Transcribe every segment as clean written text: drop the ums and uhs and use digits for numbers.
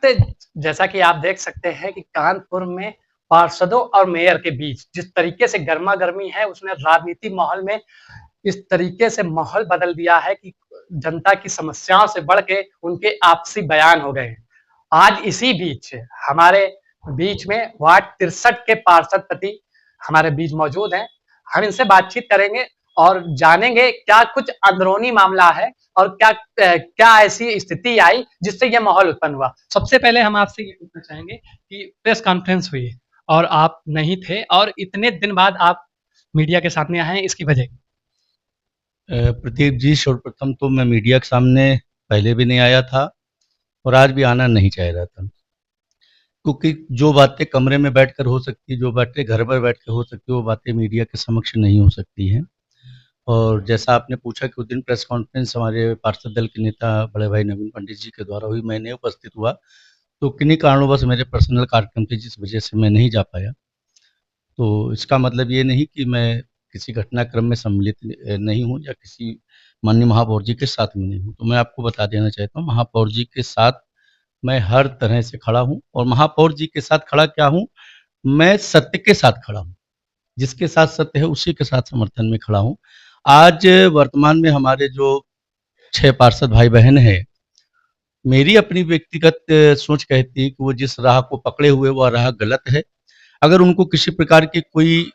वक्त जैसा कि आप देख सकते हैं कि कानपुर में पार्षदों और मेयर के बीच जिस तरीके से गर्मा गर्मी है, उसने राजनीति माहौल में इस तरीके से माहौल बदल दिया है कि जनता की समस्याओं से बढ़ के उनके आपसी बयान हो गए। आज इसी बीच हमारे बीच में वार्ड 63 के पार्षद पति हमारे बीच मौजूद हैं। हम इनसे बातचीत करेंगे और जानेंगे क्या कुछ अंदरूनी मामला है और क्या ऐसी स्थिति आई जिससे यह माहौल उत्पन्न हुआ। सबसे पहले हम आपसे ये पूछना चाहेंगे कि प्रेस कॉन्फ्रेंस हुई और आप नहीं थे और इतने दिन बाद आप मीडिया के सामने आए हैं, इसकी वजह? प्रदीप जी, सर्वप्रथम तो मैं मीडिया के सामने पहले भी नहीं आया था और आज भी आना नहीं चाह रहा था, क्योंकि जो बातें कमरे में बैठकर हो सकती, जो बातें घर पर बैठ कर हो सकती, वो बातें मीडिया के समक्ष नहीं हो सकती हैं। और जैसा आपने पूछा कि उस दिन प्रेस कॉन्फ्रेंस हमारे पार्षद दल के नेता बड़े भाई नवीन पंडित जी के द्वारा हुई, मैं नहीं उपस्थित हुआ, तो किन्हीं कारणों मेरे पर्सनल कार्यक्रम थे जिस वजह से मैं नहीं जा पाया। तो इसका मतलब ये नहीं कि मैं किसी घटनाक्रम में सम्मिलित नहीं हूँ या किसी माननीय महापौर जी के साथ में नहीं हूँ। तो मैं आपको बता देना चाहता हूँ, महापौर जी के साथ मैं हर तरह से खड़ा हूँ और महापौर जी के साथ खड़ा क्या हूँ, मैं सत्य के साथ खड़ा हूँ। जिसके साथ सत्य है उसी के साथ समर्थन में खड़ा हूँ। आज वर्तमान में हमारे जो 6 पार्षद भाई बहन हैं, मेरी अपनी व्यक्तिगत सोच कहती है कि वो जिस राह को पकड़े हुए वह राह गलत है। अगर उनको किसी प्रकार की कोई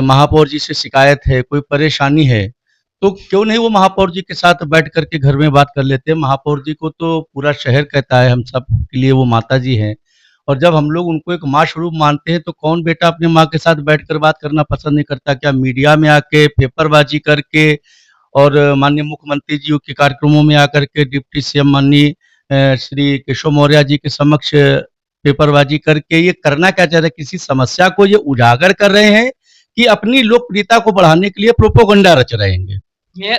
महापौर जी से शिकायत है, कोई परेशानी है, तो क्यों नहीं वो महापौर जी के साथ बैठ करके घर में बात कर लेते हैं। महापौर जी को तो पूरा शहर कहता है, हम सब के लिए वो माता जी हैं और जब हम लोग उनको एक माँ स्वरूप मानते हैं तो कौन बेटा अपने माँ के साथ बैठकर बात करना पसंद नहीं करता। क्या मीडिया में आके पेपरबाजी करके और माननीय मुख्यमंत्री जी के कार्यक्रमों में आकर के डिप्टी सीएम माननीय श्री केशव मौर्य जी के समक्ष पेपरबाजी करके ये करना क्या चाह रहे हैं? किसी समस्या को ये उजागर कर रहे हैं कि अपनी लोकप्रियता को बढ़ाने के लिए प्रोपोगंडा रच रहेंगे।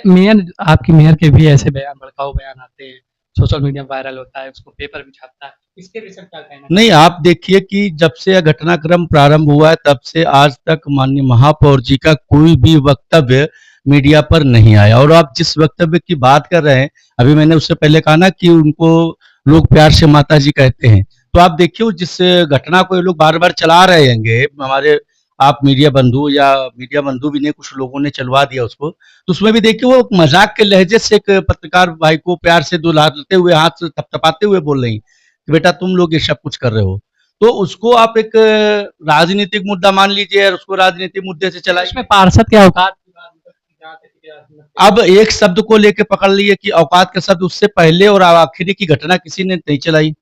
मेयर आपकी मेयर के भी ऐसे बयान, भड़काऊ बयान आते हैं, सोशल मीडिया वायरल होता है, उसको पेपर भी छापता है, इसके विषय क्या कहना? नहीं, आप देखिए कि जब से यह घटनाक्रम प्रारंभ हुआ है तब से आज तक माननीय महापौर जी का कोई भी वक्तव्य मीडिया पर नहीं आया। और आप जिस वक्तव्य की बात कर रहे हैं, अभी मैंने उससे पहले कहा ना कि उनको लोग प्यार से माता जी कहते हैं, तो आप देखिए जिस घटना को ये लोग बार बार चला रहे हैं, हमारे आप मीडिया बंधु या मीडिया बंधु भी नहीं, कुछ लोगों ने चलवा दिया उसको, तो उसमें भी देखिए वो मजाक के लहजे से एक पत्रकार भाई को प्यार से दुलारते हुए, हाथ से थपथपाते हुए बोल रही कि बेटा तुम लोग ये सब कुछ कर रहे हो। तो उसको आप एक राजनीतिक मुद्दा मान लीजिए और उसको राजनीतिक मुद्दे से चलाइए। इसमें पार्षद के औकात की बात अब एक शब्द को लेके पकड़ लिए कि औकात का शब्द, उससे पहले और आखिरी की घटना किसी ने नहीं चलाई।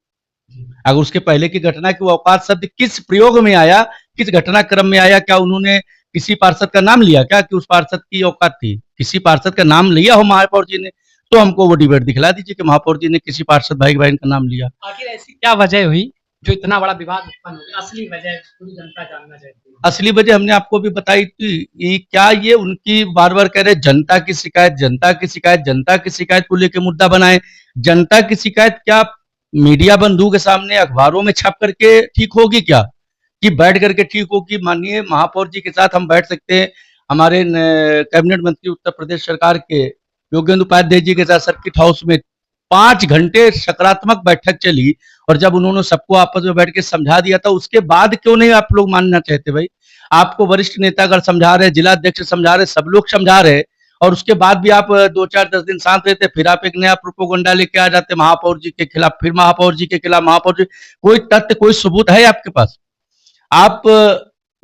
अगर उसके पहले की घटना की वो औकात शब्द किस प्रयोग में आया, किस घटनाक्रम में आया, क्या उन्होंने किसी पार्षद का नाम लिया क्या कि उस पार्षद की औकात थी? किसी पार्षद का नाम लिया हो महापौर जी ने तो हमको वो डिबेट दिखला दीजिए कि महापौर जी ने किसी पार्षद भाई बहन का नाम लिया। आखिर ऐसी क्या वजह हुई जो इतना बड़ा विवाद उत्पन्न हो गया? असली वजह पूरी जनता जानना चाहती है। असली वजह हमने आपको भी बताई थी। क्या ये उनकी बार बार कह रहे जनता की शिकायत, जनता की शिकायत, जनता की शिकायत को लेकर मुद्दा बनाए। जनता की शिकायत क्या मीडिया बंधु के सामने अखबारों में छप करके ठीक होगी क्या कि बैठ करके ठीक होगी? माननीय महापौर जी के साथ हम बैठ सकते हैं। हमारे कैबिनेट मंत्री उत्तर प्रदेश सरकार के योगेंद्र उपाध्याय जी के साथ सर्किट हाउस में 5 घंटे सकारात्मक बैठक चली और जब उन्होंने सबको आपस में बैठ के समझा दिया था, उसके बाद क्यों नहीं आप लोग मानना चाहते? भाई आपको वरिष्ठ नेतागण समझा रहे, जिला अध्यक्ष समझा रहे, सब लोग समझा रहे और उसके बाद भी आप 2-4-10 दिन शांत रहते, फिर आप एक नया प्रोपोगंडा लेके आ जाते महापौर जी के खिलाफ, फिर महापौर जी के खिलाफ। महापौर जी कोई तथ्य, कोई सबूत है आपके पास? आप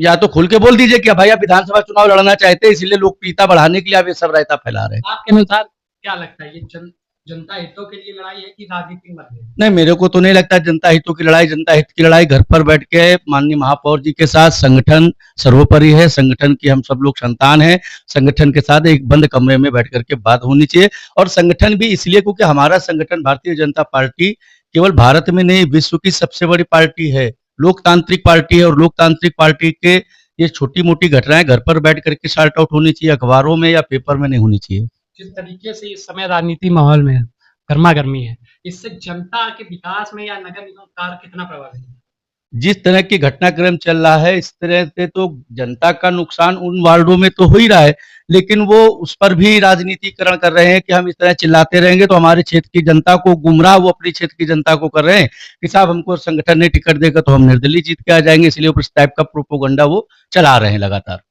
या तो खुल के बोल दीजिए कि भाई आप विधानसभा चुनाव लड़ना चाहते हैं इसलिए लोकप्रियता बढ़ाने के लिए आप ये सब रायता फैला रहे हैं। आपके अनुसार क्या लगता है, ये जनता हितों के लिए लड़ाई है कि राजनीतिक मतभेद? नहीं, मेरे को तो नहीं लगता जनता हितों की लड़ाई। जनता हित की लड़ाई घर पर बैठ के माननीय महापौर जी के साथ, संगठन सर्वोपरि है, संगठन की हम सब लोग संतान हैं, संगठन के साथ एक बंद कमरे में बैठ करके बात होनी चाहिए। और संगठन भी इसलिए क्योंकि हमारा संगठन भारतीय जनता पार्टी केवल भारत में नहीं, विश्व की सबसे बड़ी पार्टी है, लोकतांत्रिक पार्टी है और लोकतांत्रिक पार्टी के ये छोटी मोटी घटनाएं घर पर बैठ करके सॉर्ट आउट होनी चाहिए, अखबारों में या पेपर में नहीं होनी चाहिए। जिस तरीके से इस समय राजनीति माहौल में गर्मा गर्मी है, इससे जनता के विकास में या नगर निगम कार्य कितना प्रभावित है? जिस तरह की घटनाक्रम चल रहा है इस तरह से तो जनता का नुकसान उन वार्डों में तो हो ही रहा है लेकिन वो उस पर भी राजनीतिकरण कर रहे हैं कि हम इस तरह चिल्लाते रहेंगे तो हमारे क्षेत्र की जनता को गुमराह वो अपनी क्षेत्र की जनता को कर रहे हैं कि साहब हमको संगठन ने टिकट देगा तो हम निर्दलीय जीत के आ जाएंगे, इसलिए उस टाइप का प्रोपोगंडा वो चला रहे हैं लगातार।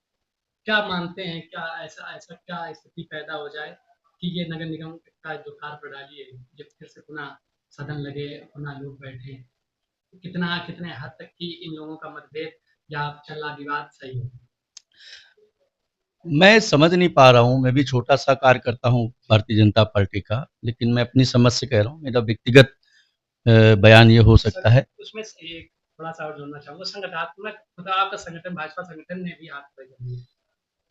क्या मानते हैं, क्या ऐसा ऐसा क्या स्थिति पैदा हो जाए कि ये नगर निगम का जो कार्य प्रणाली है, ये फिर से पुनः सदन लगे, पुनः लोग बैठे, कितना कितने हद तक कि इन लोगों का मतभेद या चलना विवाद सही हो? मैं समझ नहीं पा रहा हूँ, मैं भी छोटा सा कार्य करता हूँ भारतीय जनता पार्टी का, लेकिन मैं अपनी समझ से कह रहा हूँ, मेरा व्यक्तिगत बयान ये हो सकता है। उसमें से एक थोड़ा सा और जोड़ना चाहूंगा, संगठनात्मक मतलब आपका संगठन, भाजपा संगठन ने भी हाथ खड़े कर दिए,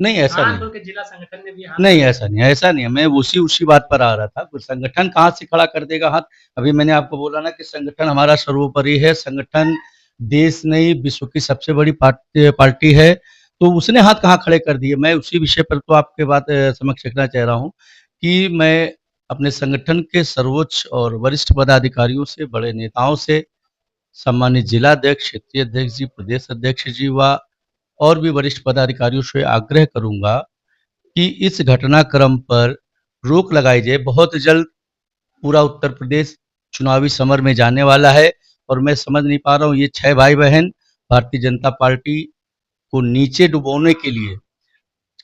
नहीं ऐसा नहीं, कानपुर के जिला संगठन ने भी हाथ नहीं खड़े कर ऐसा नहीं, ऐसा नहीं है, मैं उसी उसी बात पर आ रहा था, कोई संगठन कहाँ से खड़ा कर देगा हाथ। अभी मैंने आपको बोला ना कि संगठन हमारा सर्वोपरि है, संगठन देश नहीं विश्व की सबसे बड़ी पार्टी है, तो उसने हाथ कहाँ खड़े कर दिए। मैं उसी विषय पर तो आपके बात समक्ष रखना चाह रहा हूँ कि मैं अपने संगठन के सर्वोच्च और वरिष्ठ पदाधिकारियों से, बड़े नेताओं से, सम्मानित जिलाध्यक्ष, क्षेत्रीय अध्यक्ष जी, प्रदेश अध्यक्ष जी व और भी वरिष्ठ पदाधिकारियों से आग्रह करूंगा कि इस घटनाक्रम पर रोक लगाई जाए। बहुत जल्द पूरा उत्तर प्रदेश चुनावी समर में जाने वाला है और मैं समझ नहीं पा रहा हूँ ये 6 भाई बहन भारतीय जनता पार्टी को नीचे डुबोने के लिए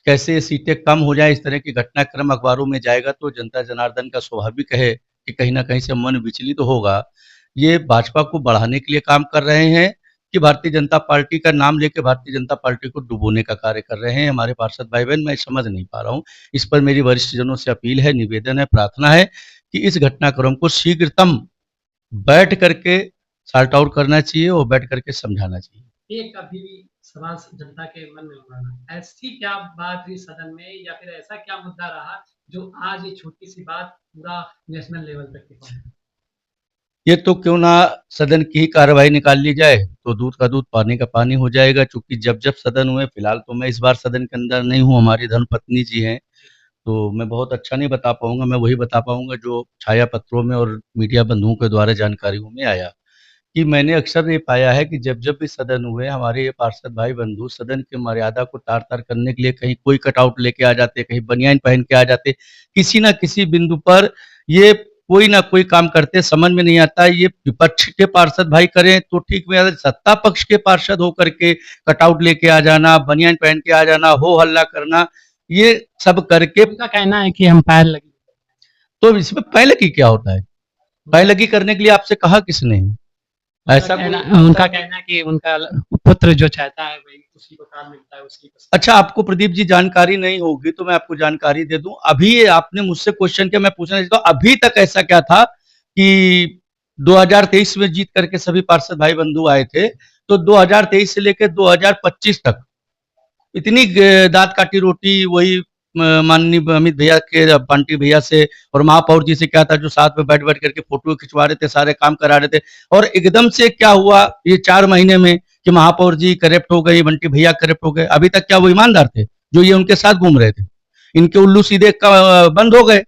कैसे ये सीटें कम हो जाए, इस तरह की घटनाक्रम अखबारों में जाएगा तो जनता जनार्दन का स्वाभाविक है कि कहीं ना कहीं से मन विचलित तो होगा। ये भाजपा को बढ़ाने के लिए काम कर रहे हैं कि भारतीय जनता पार्टी का नाम लेके भारतीय जनता पार्टी को डुबोने का कार्य कर रहे हैं हमारे पार्षद भाई बहन। मैं समझ नहीं पा रहा हूँ। इस पर मेरी वरिष्ठ जनों से अपील है, निवेदन है, प्रार्थना है कि इस घटनाक्रम को शीघ्रतम बैठ करके सॉर्ट आउट करना चाहिए और बैठ करके समझाना चाहिए। एक अभी भी सवाल जनता के मन में उमड़ रहा है, ऐसी क्या बात हुई सदन में या फिर ऐसा क्या मुद्दा रहा जो आज ये छोटी सी बात पूरा नेशनल लेवल तक की पहुंची? ये तो क्यों ना सदन की ही कार्रवाई निकाल ली जाए तो दूध का दूध पानी का पानी हो जाएगा। चूंकि जब जब सदन हुए, फिलहाल तो मैं इस बार सदन के अंदर नहीं हूँ, हमारी धर्मपत्नी जी हैं, तो मैं बहुत अच्छा नहीं बता पाऊंगा। मैं वही बता पाऊंगा जो छाया पत्रों में और मीडिया बंधुओं के द्वारा जानकारियों में आया कि मैंने अक्सर ये पाया है कि जब जब भी सदन हुए, हमारे ये पार्षद भाई बंधु सदन की मर्यादा को तार तार करने के लिए कहीं कोई कटआउट लेके आ जाते, कहीं बनियान पहन के आ जाते, किसी ना किसी बिंदु पर ये कोई ना कोई काम करते। समझ में नहीं आता ये विपक्ष के पार्षद भाई करें तो ठीक में, सत्ता पक्ष के पार्षद होकर के कटआउट लेके आ जाना, बनियान पहन के आ जाना, हो हल्ला करना, ये सब करके उनका कहना है कि हम पैर लगी, तो इसमें पहले की क्या होता है? पहले की करने के लिए आपसे कहा किसने? ऐसा उनका कहना है कि उनका पुत्र जो चाहता है वही उसी को काम मिलता है, उसी को। अच्छा, आपको प्रदीप जी जानकारी नहीं होगी तो मैं आपको जानकारी दे दूं। अभी आपने मुझसे क्वेश्चन किया, मैं पूछना चाहता हूँ अभी तक ऐसा क्या था कि 2023 में जीत करके सभी पार्षद भाई बंधु आए थे, तो 2023 से लेकर 2025 तक इतनी दांत काटी रोटी वही माननीय अमित भैया के बंटी भैया से और महापौर जी से क्या था जो साथ में बैठ बैठ करके फोटो खिंचवा रहे थे, सारे काम करा रहे थे। और एकदम से क्या हुआ ये 4 महीने में कि महापौर जी करप्ट हो गई, बंटी भैया करप्ट हो गए। अभी तक क्या वो ईमानदार थे जो ये उनके साथ घूम रहे थे? इनके उल्लू सीधे बंद हो गए।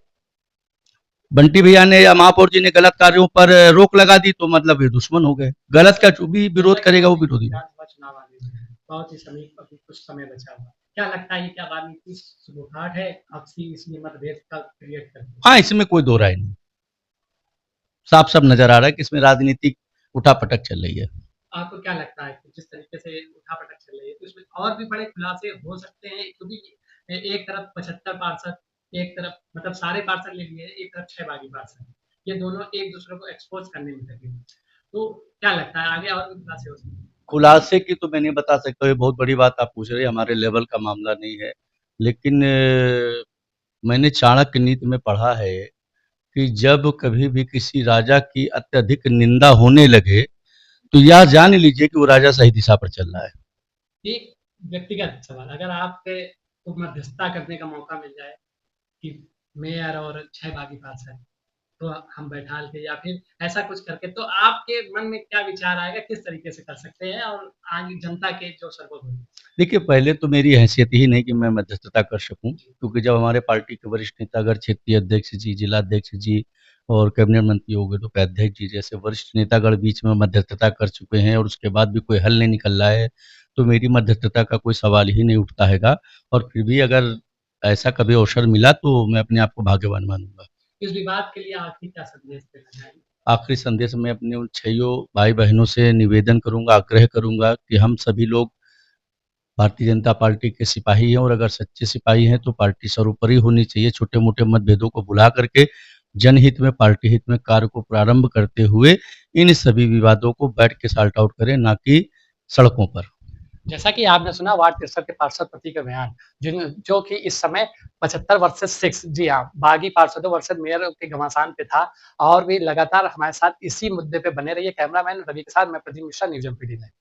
बंटी भैया ने या महापौर जी ने गलत कार्यों पर रोक लगा दी तो मतलब ये दुश्मन हो गए। गलत का जो भी विरोध करेगा वो विरोधी। चुनाव आने में बहुत ही समय, अभी कुछ समय बचा हुआ, क्या लगता है ये क्या राजनीति सुबह है आपसी इसमें मतभेद का क्रिएट करती है? हाँ, इसमें कोई दो राय नहीं, साफ साफ नजर आ रहा है कि इसमें राजनीतिक उठापटक चल रही है। आपको क्या लगता है कि जिस तरीके से उठापटक चल रही है तो इसमें और भी बड़े खुलासे हो सकते हैं? क्योंकि एक तरफ 75 पार्षद, एक तरफ मतलब सारे पार्षद ले लिए, एक तरफ 6 बागी पार्षद, ये दोनों एक दूसरे को एक्सपोज करने में लगे, तो क्या लगता है आगे और भी खुलासे हो सकते हैं? खुलासे की तो मैं नहीं बता सकता, ये बहुत बड़ी बात आप पूछ रहे हैं, हमारे लेवल का मामला नहीं है। लेकिन मैंने चाणक्य नीति में पढ़ा है कि जब कभी भी किसी राजा की अत्यधिक निंदा होने लगे तो यह जान लीजिए कि वो राजा सही दिशा पर चल रहा है। एक व्यक्तिगत सवाल, अगर आपको मध्यस्थता करने का मौका मिल जाए कि मेयर और 6 बागी पार्षद तो हम बैठा के या फिर ऐसा कुछ करके, तो आपके मन में क्या विचार आएगा, किस तरीके से कर सकते हैं और आगे जनता के जो सर्वोपरि? देखिए, पहले तो मेरी हैसियत ही नहीं कि मैं मध्यस्थता कर सकूं, क्योंकि जब हमारे पार्टी के वरिष्ठ नेता अगर क्षेत्रीय अध्यक्ष जी, जिलाध्यक्ष जी और कैबिनेट मंत्री हो गए तो उपाध्यक्ष जी जैसे वरिष्ठ नेतागण बीच में मध्यस्थता कर चुके हैं और उसके बाद भी कोई हल नहीं निकल रहा है, तो मेरी मध्यस्थता का कोई सवाल ही नहीं उठता हैगा। और फिर भी अगर ऐसा कभी अवसर मिला तो मैं अपने आप को भाग्यवान मानूँगा। इस विवाद के लिए आखिरी क्या संदेश देना चाहेंगे? आखिरी संदेश मैं अपने उन 6 भाई-बहनों से निवेदन करूँगा, आग्रह करूँगा कि हम सभी लोग भारतीय जनता पार्टी के सिपाही हैं और अगर सच्चे सिपाही हैं तो पार्टी सर्वोपरि होनी चाहिए। छोटे-मोटे मतभेदों को भुला करके जनहित में, पार्टी हित में कार्य को प्रारंभ करते हुए इन सभी विवादों को बैठ के सॉल्ट आउट करें, ना कि सड़कों पर। जैसा कि आपने सुना वार्ड 63 के पार्षद प्रतीक का बयान, जो कि इस समय 75 वर्सेस 6, जी हाँ, बागी पार्षदों वर्सेस मेयर के घमासान पे था और भी लगातार हमारे साथ इसी मुद्दे पे बने रहिए। कैमरामैन रवि के साथ मैं Pradeep Mishra, news MPD live.